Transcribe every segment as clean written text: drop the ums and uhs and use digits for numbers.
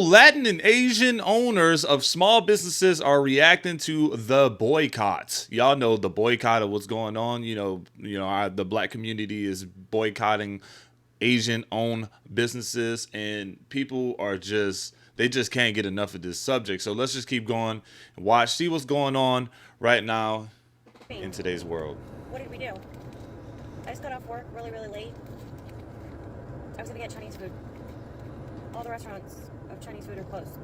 Latin and Asian owners of small businesses are reacting to the boycott. Y'all know the boycott of what's going on. The black community is boycotting Asian-owned businesses, and people are they just can't get enough of this subject. So let's just keep going and watch, see what's going on right now in today's world. What did we do? I just got off work really, really late. I was gonna get Chinese food. All the restaurants of Chinese food are closed.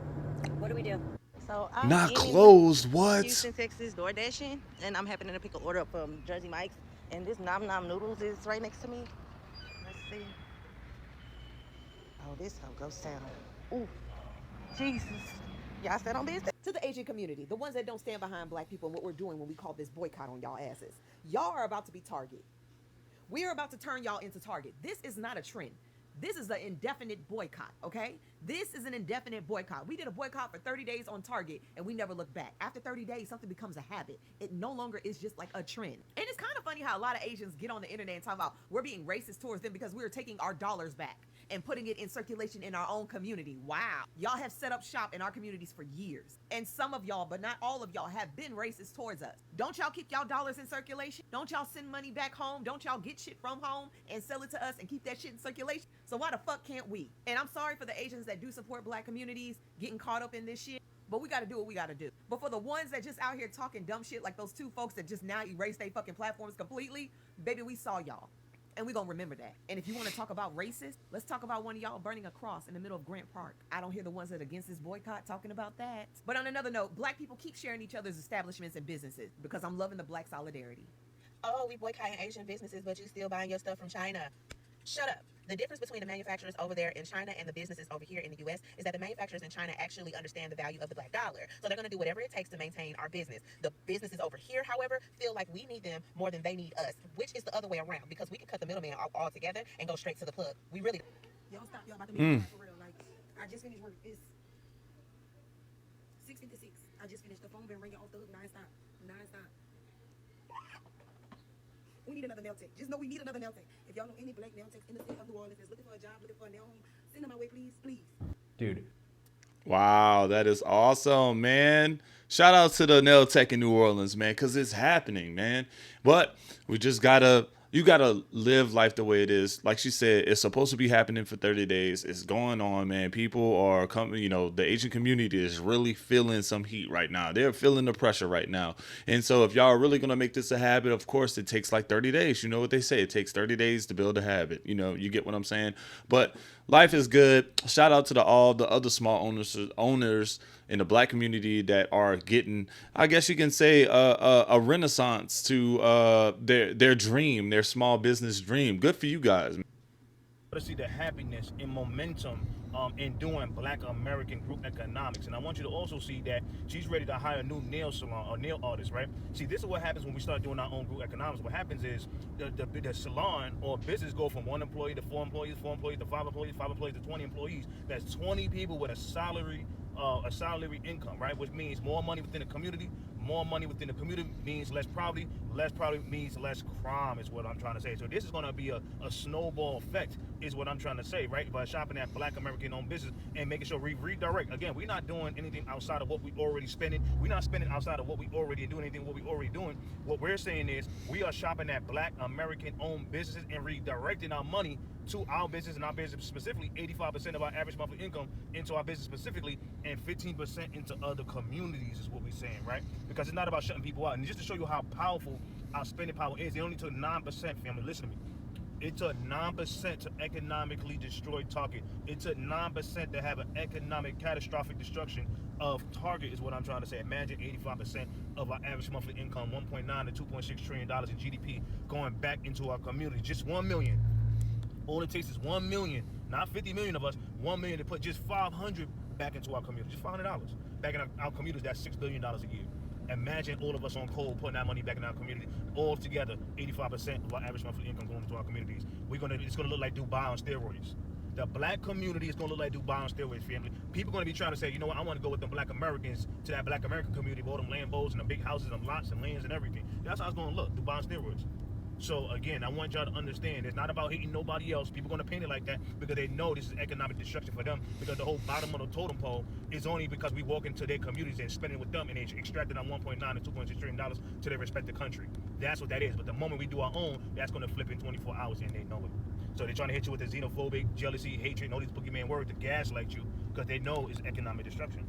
What do we do? So I'm Not closed. What? Houston, Texas, door dashing, and I'm happening to pick an order up from Jersey Mike's, and this Nom Nom Noodles is right next to me. Let's see. Oh, this hoe goes down. Ooh, Jesus. Y'all stand on business? To the Asian community, the ones that don't stand behind black people and what we're doing when we call this boycott on y'all asses. Y'all are about to be target. We are about to turn y'all into target. This is not a trend. This is an indefinite boycott, okay? This is an indefinite boycott. We did a boycott for 30 days on Target, and we never looked back. After 30 days, something becomes a habit. It no longer is just like a trend. And it's kind of funny how a lot of Asians get on the internet and talk about we're being racist towards them because we're taking our dollars back and putting it in circulation in our own community. Wow. Y'all have set up shop in our communities for years. And some of y'all, but not all of y'all, have been racist towards us. Don't y'all keep y'all dollars in circulation? Don't y'all send money back home? Don't y'all get shit from home and sell it to us and keep that shit in circulation? So why the fuck can't we? And I'm sorry for the Asians that do support black communities getting caught up in this shit, but we gotta do what we gotta do. But for the ones that just out here talking dumb shit like those two folks that just now erase their fucking platforms completely, baby, we saw y'all. And we gonna remember that. And if you want to talk about racist, let's talk about one of y'all burning a cross in the middle of Grant Park. I don't hear the ones that are against this boycott talking about that. But on another note, black people keep sharing each other's establishments and businesses because I'm loving the black solidarity. Oh, we boycotting Asian businesses, but you still buying your stuff from China. Shut up. The difference between the manufacturers over there in China and the businesses over here in the U.S. is that the manufacturers in China actually understand the value of the black dollar. So they're going to do whatever it takes to maintain our business. The businesses over here, however, feel like we need them more than they need us, which is the other way around because we can cut the middleman all together and go straight to the plug. We really... Y'all stop. Y'all about to make for real. Like, I just finished work. It's 6:56. I just finished. The phone been ringing off the hook non-stop. Non-stop. We need another nail tech. Just know we need another nail tech. If y'all know any black nail techs in the city of New Orleans that's looking for a job, looking for a nail home, send them my way, please. Please. Dude. Wow, that is awesome, man. Shout out to the nail tech in New Orleans, man, because it's happening, man. But you gotta live life the way it is. Like she said, it's supposed to be happening for 30 days. It's going on, man. People are coming, the Asian community is really feeling some heat right now. They're feeling the pressure right now. And so if y'all are really gonna make this a habit, of course, it takes like 30 days. You know what they say? It takes 30 days to build a habit. You get what I'm saying? But life is good. Shout out to all the other small owners in the black community that are getting, I guess you can say, a renaissance to their dream, their small business dream. Good for you guys. To see the happiness and momentum in doing Black American group economics. And I want you to also see that she's ready to hire a new nail salon or nail artist, right? See, this is what happens when we start doing our own group economics. What happens is the salon or business go from 1 employee to 4 employees, 4 employees to 5 employees, 5 employees to 20 employees. That's 20 people with a salary income, right? Which means more money within the community. More money within the community means less poverty. Less poverty means less crime is what I'm trying to say. So this is going to be a snowball effect is what I'm trying to say, right? By shopping at Black American-owned business and making sure we redirect. Again, we're not doing anything outside of what we already spending. We're not spending outside of what we already doing anything what we already doing. What we're saying is we are shopping at Black American-owned businesses and redirecting our money to our business and our business specifically, 85% of our average monthly income into our business specifically, and 15% into other communities is what we're saying, right? Because it's not about shutting people out. And just to show you how powerful our spending power is, it only took 9%, family, listen to me. It took 9% to economically destroy Target. It took 9% to have an economic catastrophic destruction of Target is what I'm trying to say. Imagine 85% of our average monthly income, $1.9 to $2.6 trillion in GDP, going back into our community. Just 1 million. All it takes is 1 million, not 50 million of us, 1 million to put just 500 back into our community, just $500 back in our communities. That's $6 billion a year. Imagine all of us on coal putting that money back in our community. All together, 85% of our average monthly income going into our communities. It's gonna look like Dubai on steroids. The black community is gonna look like Dubai on steroids, family. People are gonna be trying to say, you know what, I want to go with the Black Americans to that Black American community with all them Lambos and the big houses and lots and lands and everything. That's how it's gonna look, Dubai on steroids. So again, I want y'all to understand it's not about hating nobody else. People gonna paint it like that because they know this is economic destruction for them, because the whole bottom of the totem pole is only because we walk into their communities and spending with them and they extracting on 1.9 and 2.6 trillion dollars to their respective country. That's what that is. But the moment we do our own, that's gonna flip in 24 hours and they know it. So they're trying to hit you with the xenophobic, jealousy, hatred, and all these boogeyman words to gaslight you because they know it's economic destruction.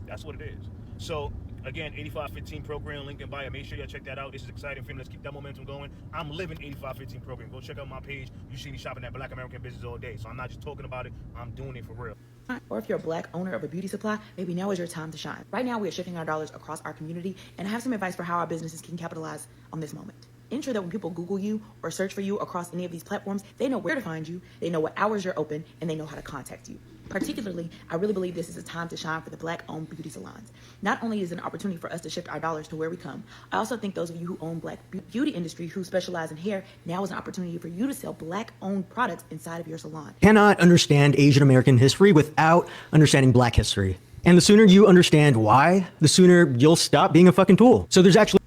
That's what it is. So again, 8515 program, link in bio. Make sure y'all check that out. This is exciting for me. Let's keep that momentum going. I'm living 8515 program. Go check out my page. You see me shopping at Black American Business all day. So I'm not just talking about it. I'm doing it for real. Or if you're a Black owner of a beauty supply, maybe now is your time to shine. Right now, we are shifting our dollars across our community, and I have some advice for how our businesses can capitalize on this moment. Ensure that when people Google you or search for you across any of these platforms, they know where to find you, they know what hours you're open, and they know how to contact you. Particularly, I really believe this is a time to shine for the Black-owned beauty salons. Not only is it an opportunity for us to shift our dollars to where we come, I also think those of you who own Black beauty industry who specialize in hair, now is an opportunity for you to sell Black-owned products inside of your salon. Cannot understand Asian American history without understanding Black history. And the sooner you understand why, the sooner you'll stop being a fucking tool. So there's actually...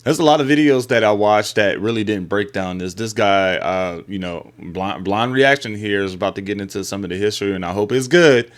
There's a lot of videos that I watched that really didn't break down this guy, blind reaction here is about to get into some of the history, and I hope it's good.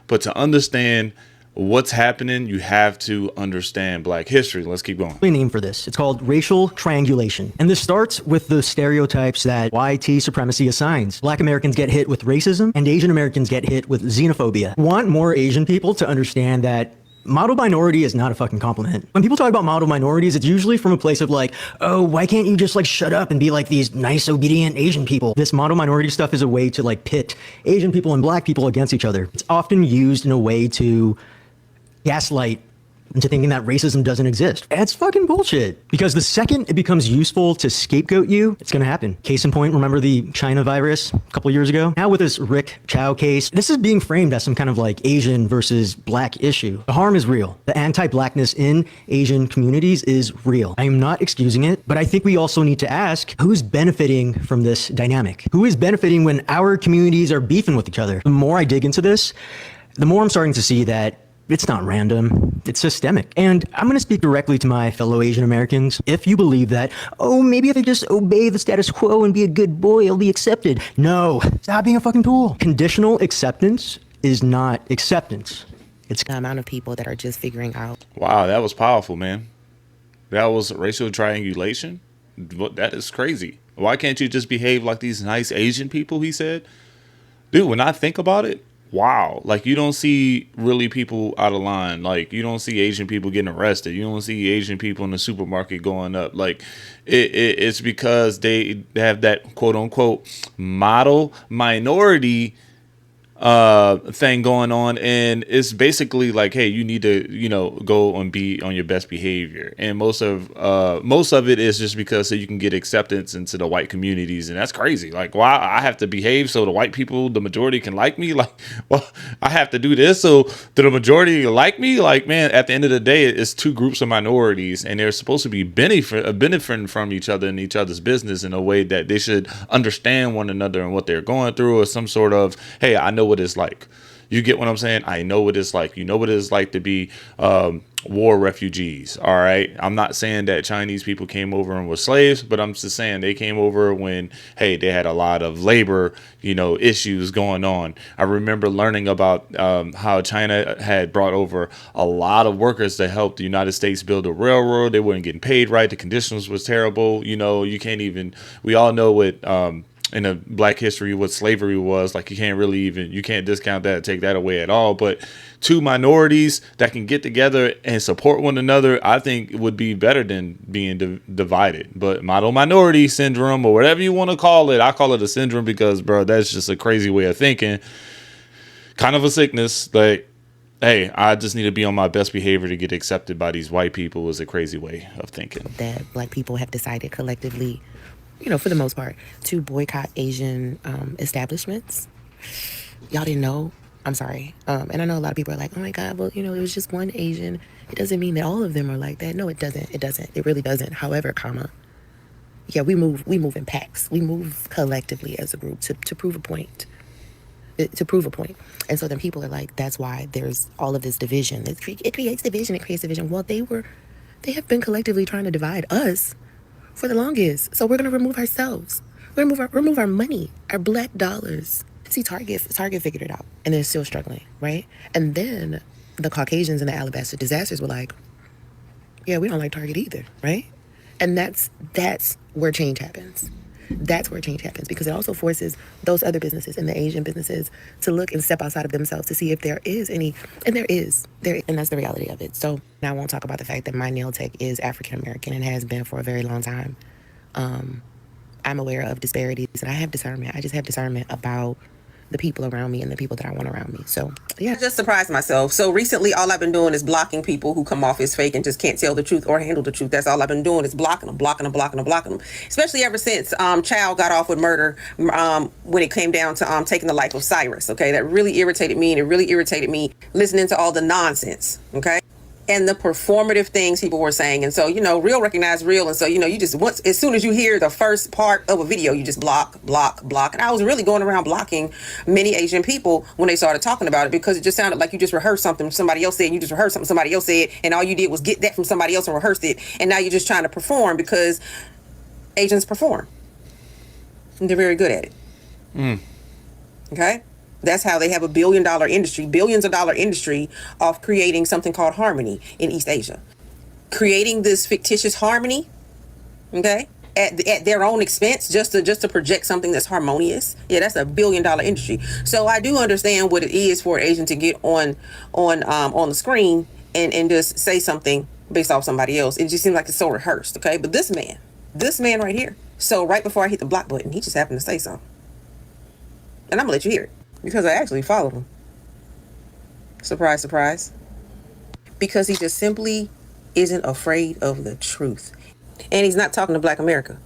But to understand what's happening, you have to understand Black history. Let's keep going. Name for this. It's called racial triangulation. And this starts with the stereotypes that white supremacy assigns. Black Americans get hit with racism and Asian Americans get hit with xenophobia. Want more Asian people to understand that model minority is not a fucking compliment. When people talk about model minorities, it's usually from a place of like, oh, why can't you just like shut up and be like these nice, obedient Asian people? This model minority stuff is a way to like pit Asian people and Black people against each other. It's often used in a way to gaslight into thinking that racism doesn't exist. That's fucking bullshit. Because the second it becomes useful to scapegoat you, it's gonna happen. Case in point, remember the China virus a couple of years ago? Now with this Rick Chow case, this is being framed as some kind of like Asian versus Black issue. The harm is real. The anti-Blackness in Asian communities is real. I am not excusing it, but I think we also need to ask who's benefiting from this dynamic? Who is benefiting when our communities are beefing with each other? The more I dig into this, the more I'm starting to see that it's not random, it's systemic. And I'm gonna speak directly to my fellow Asian Americans. If you believe that, oh, maybe if I just obey the status quo and be a good boy, I'll be accepted. No, stop being a fucking tool. Conditional acceptance is not acceptance. It's the amount of people that are just figuring out. Wow, that was powerful, man. That was racial triangulation. That is crazy. Why can't you just behave like these nice Asian people, he said? Dude, when I think about it, wow, like you don't see really people out of line. Like you don't see Asian people getting arrested. You don't see Asian people in the supermarket going up. Like it's because they have that quote unquote model minority thing going on, and it's basically like, hey, you need to go and be on your best behavior, and most of it is just because so you can get acceptance into the white communities, and that's crazy. Like, why I have to behave so the white people, the majority, can like me? Like, well, I have to do this so the majority like me? Like, man, at the end of the day, it's two groups of minorities, and they're supposed to be benefiting from each other and each other's business in a way that they should understand one another and what they're going through, or some sort of, hey, I know what it's like. You get what I'm saying? I know what it's like. You know what it's like to be war refugees. All right. I'm not saying that Chinese people came over and were slaves, but I'm just saying they came over when, hey, they had a lot of labor, issues going on. I remember learning about how China had brought over a lot of workers to help the United States build a railroad. They weren't getting paid right. The conditions was terrible. You can't even, we all know what, in a Black history, what slavery was. Like, you can't discount that, take that away at all. But two minorities that can get together and support one another, I think would be better than being divided. But model minority syndrome, or whatever you want to call it, I call it a syndrome because, bro, that's just a crazy way of thinking. Kind of a sickness. Like, hey, I just need to be on my best behavior to get accepted by these white people is a crazy way of thinking. That Black people have decided collectively, for the most part, to boycott Asian establishments. Y'all didn't know? I'm sorry. And I know a lot of people are like, oh my God, well, it was just one Asian. It doesn't mean that all of them are like that. No, it doesn't. It doesn't. It really doesn't. However, yeah, we move in packs. We move collectively as a group to prove a point. To prove a point. And so then people are like, that's why there's all of this division. It creates division. It creates division. Well, they have been collectively trying to divide us for the longest. So we're gonna remove ourselves. We're gonna remove our money, our black dollars. See, Target figured it out, and they're still struggling, right? And then the Caucasians and the Alabaster disasters were like, yeah, we don't like Target either, right? And that's where change happens. That's where change happens, because it also forces those other businesses and the Asian businesses to look and step outside of themselves to see if there is any, and there is, and that's the reality of it. So now I won't talk about the fact that my nail tech is African American and has been for a very long time. I'm aware of disparities, and I have discernment. I just have discernment about the people around me and the people that I want around me. So, yeah. I just surprised myself. So recently, all I've been doing is blocking people who come off as fake and just can't tell the truth or handle the truth. That's all I've been doing is blocking them. Especially ever since Child got off with murder when it came down to taking the life of Cyrus. Okay, that really irritated me, and it really irritated me listening to all the nonsense. Okay. And the performative things people were saying. And so, real recognize real. And so, you just as soon as you hear the first part of a video, you just block. And I was really going around blocking many Asian people when they started talking about it, because it just sounded like you just rehearsed something somebody else said, and you just rehearsed something somebody else said, and all you did was get that from somebody else and rehearsed it. And now you're just trying to perform, because Asians perform. And they're very good at it. Okay? That's how they have a billions of dollar industry of creating something called harmony in East Asia. Creating this fictitious harmony, okay, at their own expense, just to project something that's harmonious. Yeah, that's a $1 billion industry. So I do understand what it is for an Asian to get on the screen and just say something based off somebody else. It just seems like it's so rehearsed, okay? But this man right here. So right before I hit the block button, he just happened to say something. And I'm gonna let you hear it, because I actually followed him. Surprise, surprise. Because he just simply isn't afraid of the truth. And he's not talking to Black America.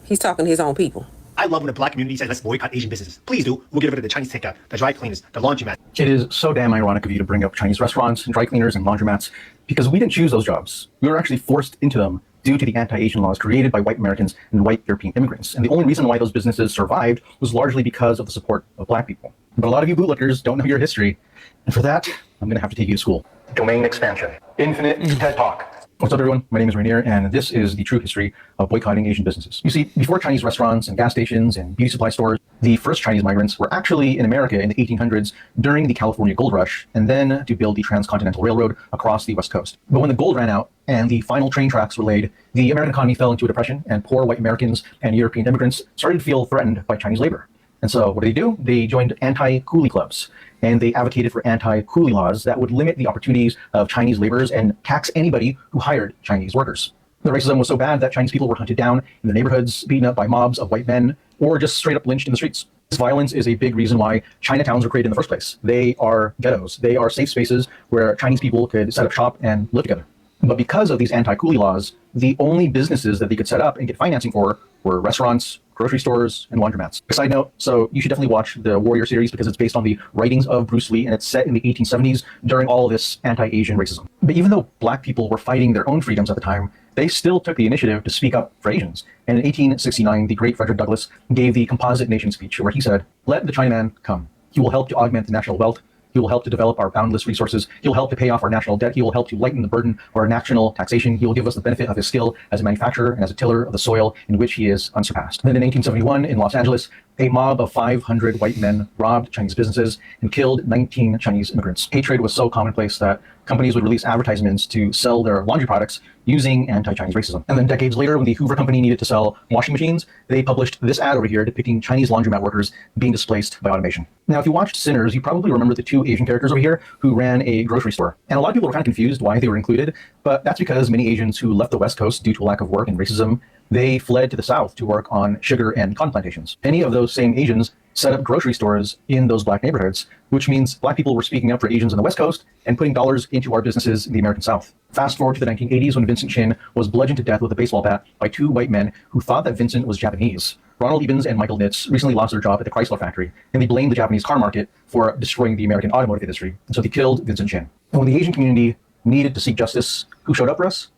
He's talking to his own people. I love when the Black community says, let's boycott Asian businesses. Please do. We'll get rid of the Chinese takeout, the dry cleaners, the laundromat. It is so damn ironic of you to bring up Chinese restaurants and dry cleaners and laundromats, because we didn't choose those jobs. We were actually forced into them due to the anti-Asian laws created by white Americans and white European immigrants. And the only reason why those businesses survived was largely because of the support of Black people. But a lot of you bootlickers don't know your history. And for that, I'm going to have to take you to school. Domain expansion. Infinite TED Talk. What's up, everyone? My name is Rainier, and this is the true history of boycotting Asian businesses. You see, before Chinese restaurants and gas stations and beauty supply stores, the first Chinese migrants were actually in America in the 1800s during the California Gold Rush, and then to build the Transcontinental Railroad across the West Coast. But when the gold ran out and the final train tracks were laid, the American economy fell into a depression, and poor white Americans and European immigrants started to feel threatened by Chinese labor. And so what do? They joined anti-coolie clubs, and they advocated for anti-coolie laws that would limit the opportunities of Chinese laborers and tax anybody who hired Chinese workers. The racism was so bad that Chinese people were hunted down in the neighborhoods, beaten up by mobs of white men, or just straight up lynched in the streets. This violence is a big reason why Chinatowns were created in the first place. They are ghettos. They are safe spaces where Chinese people could set up shop and live together. But because of these anti-coolie laws, the only businesses that they could set up and get financing for were restaurants, grocery stores, and laundromats. A side note, so you should definitely watch the Warrior series, because it's based on the writings of Bruce Lee, and it's set in the 1870s during all this anti-Asian racism. But even though Black people were fighting their own freedoms at the time, they still took the initiative to speak up for Asians. And in 1869, the great Frederick Douglass gave the Composite Nation speech, where he said, "Let the Chinaman come. He will help to augment the national wealth. He will help to develop our boundless resources. He will help to pay off our national debt. He will help to lighten the burden of our national taxation. He will give us the benefit of his skill as a manufacturer and as a tiller of the soil in which he is unsurpassed." Then in 1871, in Los Angeles, a mob of 500 white men robbed Chinese businesses and killed 19 Chinese immigrants. Hatred was so commonplace that companies would release advertisements to sell their laundry products using anti-Chinese racism. And then decades later, when the Hoover Company needed to sell washing machines, they published this ad over here depicting Chinese laundromat workers being displaced by automation. Now, if you watched Sinners, you probably remember the two Asian characters over here who ran a grocery store. And a lot of people were kind of confused why they were included, but that's because many Asians who left the West Coast due to a lack of work and racism, they fled to the South to work on sugar and cotton plantations. Many of those same Asians set up grocery stores in those Black neighborhoods, which means Black people were speaking up for Asians in the West Coast and putting dollars into our businesses in the American South. Fast forward to the 1980s, when Vincent Chin was bludgeoned to death with a baseball bat by two white men who thought that Vincent was Japanese. Ronald Ebens and Michael Nitz recently lost their job at the Chrysler factory, and they blamed the Japanese car market for destroying the American automotive industry. And so they killed Vincent Chin. And when the Asian community needed to seek justice, who showed up for us?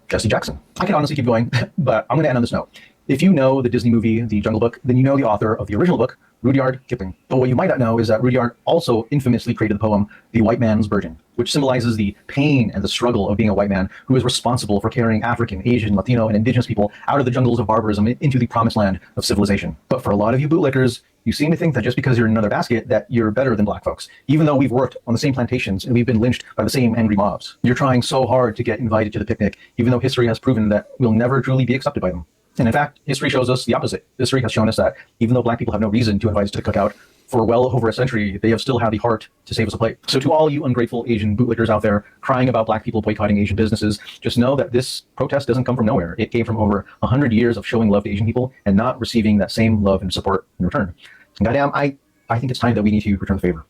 Jesse Jackson. I can honestly keep going, but I'm going to end on this note. If you know the Disney movie, The Jungle Book, then you know the author of the original book, Rudyard Kipling. But what you might not know is that Rudyard also infamously created the poem, The White Man's Burden, which symbolizes the pain and the struggle of being a white man who is responsible for carrying African, Asian, Latino, and indigenous people out of the jungles of barbarism into the promised land of civilization. But for a lot of you bootlickers, you seem to think that just because you're in another basket that you're better than black folks, even though we've worked on the same plantations and we've been lynched by the same angry mobs. You're trying so hard to get invited to the picnic, even though history has proven that we'll never truly be accepted by them. And in fact, history shows us the opposite. History has shown us that even though black people have no reason to invite us to the cookout, for well over a century, they have still had the heart to save us a plate. So to all you ungrateful Asian bootlickers out there crying about black people boycotting Asian businesses, just know that this protest doesn't come from nowhere. It came from over 100 years of showing love to Asian people and not receiving that same love and support in return. And goddamn, I think it's time that we need to return the favor.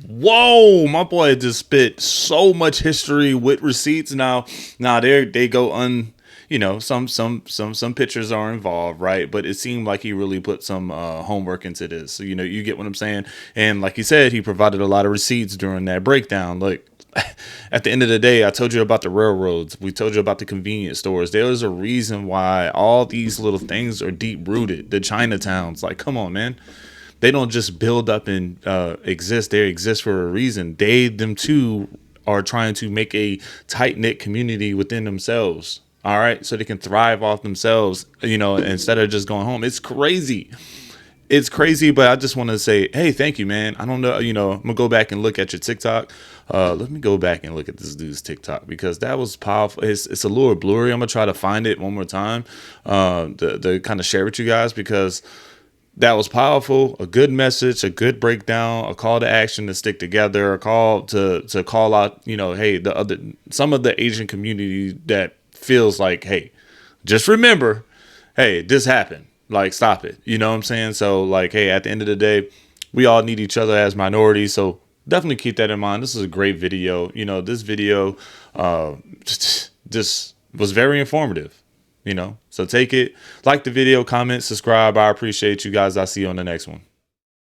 Whoa, my boy just spit so much history with receipts. Now they go you know, some pictures are involved, right? But it seemed like he really put some homework into this. So, you know, you get what I'm saying. And like he said, he provided a lot of receipts during that breakdown. Look, at the end of the day, I told you about the railroads. We told you about the convenience stores. There's a reason why all these little things are deep rooted. The Chinatowns, like, come on, man. They don't just build up and exist. They exist for a reason. Them too are trying to make a tight knit community within themselves. All right. So they can thrive off themselves, you know, instead of just going home. It's crazy. It's crazy. But I just want to say, hey, thank you, man. I don't know. You know, I'm going to go back and look at your TikTok. Let me go back and look at this dude's TikTok because that was powerful. It's a little blurry. I'm going to try to find it one more time to kind of share with you guys because that was powerful. A good message, a good breakdown, a call to action to stick together, a call to call out, you know, hey, some of the Asian community that feels like, hey, just remember, hey, this happened. Like, stop it. You know what I'm saying? So, like, hey, at the end of the day, we all need each other as minorities. So definitely keep that in mind. This is a great video. You know, this video just was very informative, you know. So take it, like the video, comment, subscribe. I appreciate you guys. I'll see you on the next one.